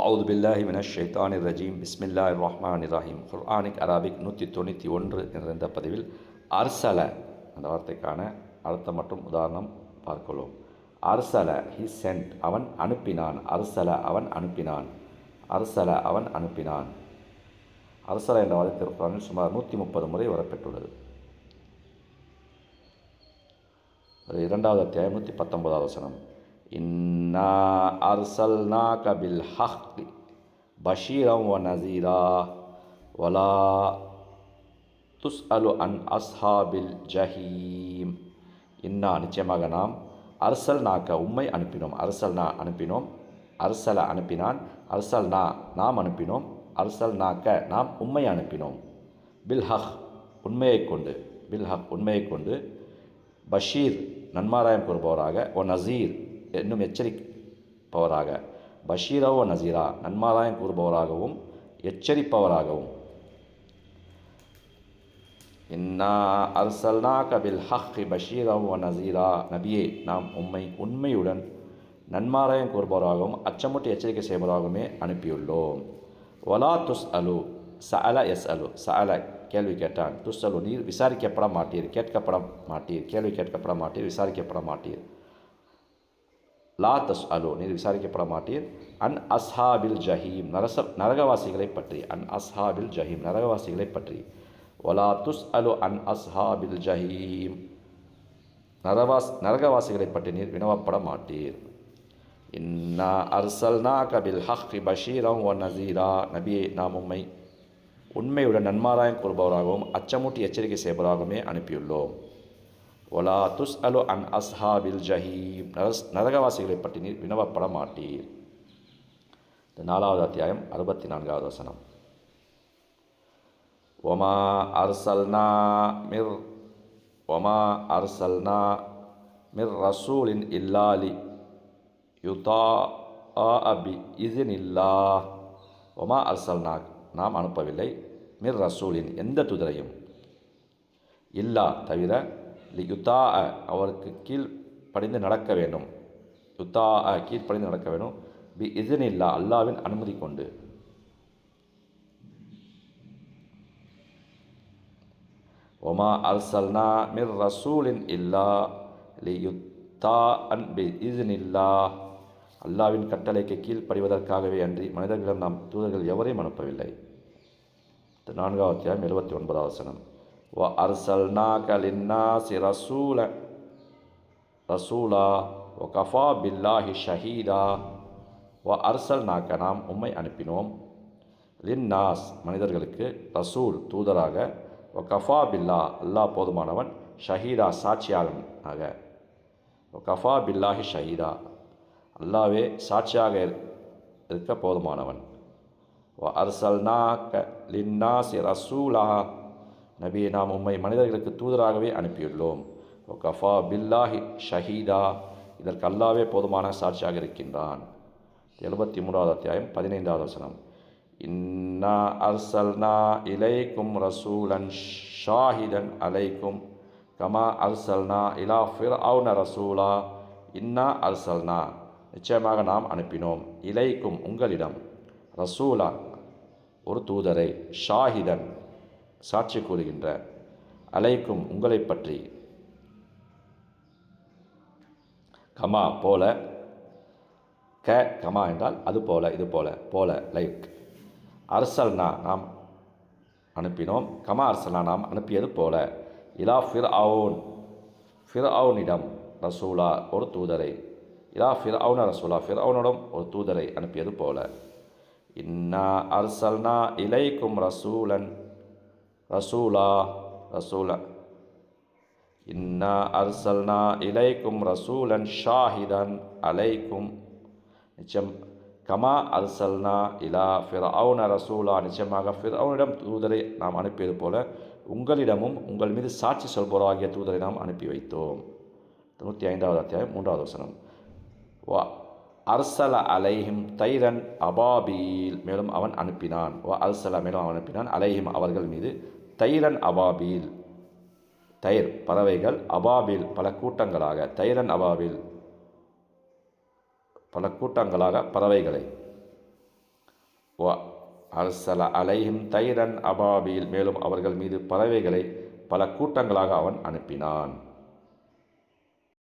அவுது பில்லாஹி மினஷ் ஷைத்தானிர் ரஜீம் பிஸ்மில்லாஹிர் ரஹ்மானிர் ரஹீம். குர்ஆனிக் அரபிக் 191 என்ற இந்த பதிவில் அர்சல அந்த வார்த்தைக்கான அர்த்தம் மற்றும் உதாரணம் பார்க்கலாம். அர்சல ஹி சென்ட், அவன் அனுப்பினான். அர்சல அவன் அனுப்பினான். அர்சல அவன் அனுப்பினான். அர்சல என்ற வார்த்தை திருக்குர்ஆனில் சுமார் 130 முறை வரப்பெற்றுள்ளது. அது 2வது அத்தியாயம் 119வது வசனம். இன்னா அர்சல்நாக பில் ஹக்கி பஷீரம் வ நசீரா வலா துஸ்அலு அன் அஸ்ஹாபில் ஜஹீம். இன்னா நிச்சயமாக நாம் அர்சல்நாக உம்மை அனுப்பினோம். அர்சல்னா அனுப்பினோம். அர்சல அனுப்பினான். அர்சல்னா நாம் அனுப்பினோம். அர்சல்நாக நாம் உம்மை அனுப்பினோம். பில் ஹக் உண்மையை கொண்டு. பில் ஹக் உண்மையை கொண்டு. பஷீர் நன்மாராயம் கூறுபவராக. ஒ நசீர் என்னும் எச்சரிப்பவராக. பஷீரா ஒ நசீரா நன்மாராயம் கூறுபவராகவும் எச்சரிப்பவராகவும். இன்னா அர்சல்நாக பில் ஹக்கி பஷீரா ஒ நசீரா. நபியே நாம் உம்மை உண்மையுடன் நன்மாராயம் கூறுபவராகவும் அச்சமுட்டு எச்சரிக்கை செய்வதாகவுமே அனுப்பியுள்ளோம். வலா துஸ் அலு சஅல எஸ் அலு. சஅல கேள்வி கேட்டான். துஸ் அலு நீர் விசாரிக்கப்பட மாட்டீர், கேட்கப்பட மாட்டீர். கேள்வி கேட்கப்பட மாட்டீர், விசாரிக்கப்பட மாட்டீர். லா தஸ் அலு நீர் விசாரிக்கப்பட மாட்டீர். அன் அஸ்ஹாபில் ஜஹீம் நரகவாசிகளை பற்றி. அன் அஸ்ஹாபில் ஜஹீம் நரகவாசிகளை பற்றி. வலா துஸ் அலு அன் அஸ்ஹாபில் ஜஹீம் நரகவாசிகளை பற்றி நீர் வினவப்பட மாட்டீர். இன்னா அர்சல்நாக பில் ஹக்கி பஷீரம் வ நசீரா. நபியே நாம் உம்மை உண்மையுடன் நன்மாராயம் கூறுபவராகவும் அச்சமூட்டி எச்சரிக்கை செய்வதாகவுமே அனுப்பியுள்ளோம். ஒலா துஸ் அலு அன் அஸ்ஹாபில் ஜஹீம் நரகவாசிகளை பற்றி நீர் வினவப்பட மாட்டீர். இந்த 4வது அத்தியாயம் 64வது வசனம். ஒமா அர்சல்னா மிர் ரசூலின் இல்லாலி யுதா பி இஸ்னில்லாஹ். ஒமா அர்சல்னா நாம் அனுப்பவில்லை. மிர் ரசூலின் எந்த தூதரையும். இல்லா தவிர. லி யுதா அவருக்கு கீழ்ப்படிந்து நடக்க வேண்டும். யுதா கீழ்ப்படிந்து நடக்க வேண்டும். பி இஸ்னில்லா அல்லாவின் அனுமதி கொண்டு. ஒமா அர்சல்னா மிர் ரசூலின் இல்லா லி யுதா அன் பி இஸ்னில்லா. அல்லாவின் கட்டளைக்கு கீழ்ப்படிவதற்காகவே அன்றி மனிதர்களிடம் நாம் தூதர்கள் எவரையும் அனுப்பவில்லை. 4வது அத்தியாயம் 79வது வசனம். வ அர்சல்நாக லின்னாஸி ரசூலா வ கஃபா பில்லாஹி ஷஹீதா. வ அர்சல்நாக நாம் உம்மை அனுப்பினோம். லின்னாஸ் மனிதர்களுக்கு. ரசூல் தூதராக. வ கஃபா பில்லா அல்லாஹ் போதுமானவன். ஷஹீதா சாட்சியாளனாக. வ கஃபா பில்லாஹி ஷஹீதா அல்லாவே சாட்சியாக இருக்க போதுமானவன். வ அர்சல்நாக லின்னாஸி ரசூலா. நபியை நாம் உம்மை மனிதர்களுக்கு தூதராகவே அனுப்பியுள்ளோம். வ கஃபா பில்லாஹி ஷஹீதா இதற்கு அல்லாவே போதுமான சாட்சியாக இருக்கின்றான். 73வது அத்தியாயம் 15வது வசனம். இன்னா அர்சல்னா இலைக்கும் ரசூலன் ஷாஹிதன் அலைக்கும் கமா அர்சல்னா இலா ஃபிர்அவுன ரசூலா. இன்னா அர்சல்னா நிச்சயமாக நாம் அனுப்பினோம். இலைக்கும் உங்களிடம். ரசூலா ஒரு தூதரை. ஷாஹிதன் சாட்சி கூறுகின்ற. அலைக்கும் உங்களை பற்றி. கமா போல. கமா என்றால் அது போல, இது போல, போல லைக். அர்சல்னா நாம் அனுப்பினோம். கமா அர்சல்னா நாம் அனுப்பியது போல. இலா ஃபிர்அவுனிடம் ரசூலா ஒரு தூதரை. இலா ஃபிர்அவுன ரசூலா ஃபிர்அவுனிடம் ஒரு தூதரை அனுப்பியது போல. இன்னா அர்சல்னா இலைக்கும் ரசூலா இன்னா அர்சல்னா இலைக்கும் ரசூலன் ஷாஹிதன் அலைக்கும். நிச்சயம் கமா அர்சல்னா இலா ஃபிர்அவுன ரசூலா நிச்சயமாக ஃபிர்அவுனிடம் தூதரை நாம் அனுப்பியது போல உங்களிடமும் உங்கள் மீது சாட்சி சொல்பவராகிய தூதரை நாம் அனுப்பி வைத்தோம். 95வது அத்தியாயம் 3வது வசனம். வ அர்சல அலைஹிம் தைரன் அபாபீல் மேலும் அவன் அனுப்பினான். வ அர்சல மேலும் அவன் அனுப்பினான். அலைஹிம் அவர்கள் மீது தைரன் அபாபீல் தைர் பறவைகள். அபாபீல் பல கூட்டங்களாக. தைரன் அபாபீல் பல கூட்டங்களாக பறவைகளை. வ அர்சல அலைஹிம் தைரன் அபாபீல், மேலும் அவர்கள் மீது பறவைகளை பல கூட்டங்களாக அவன் அனுப்பினான்.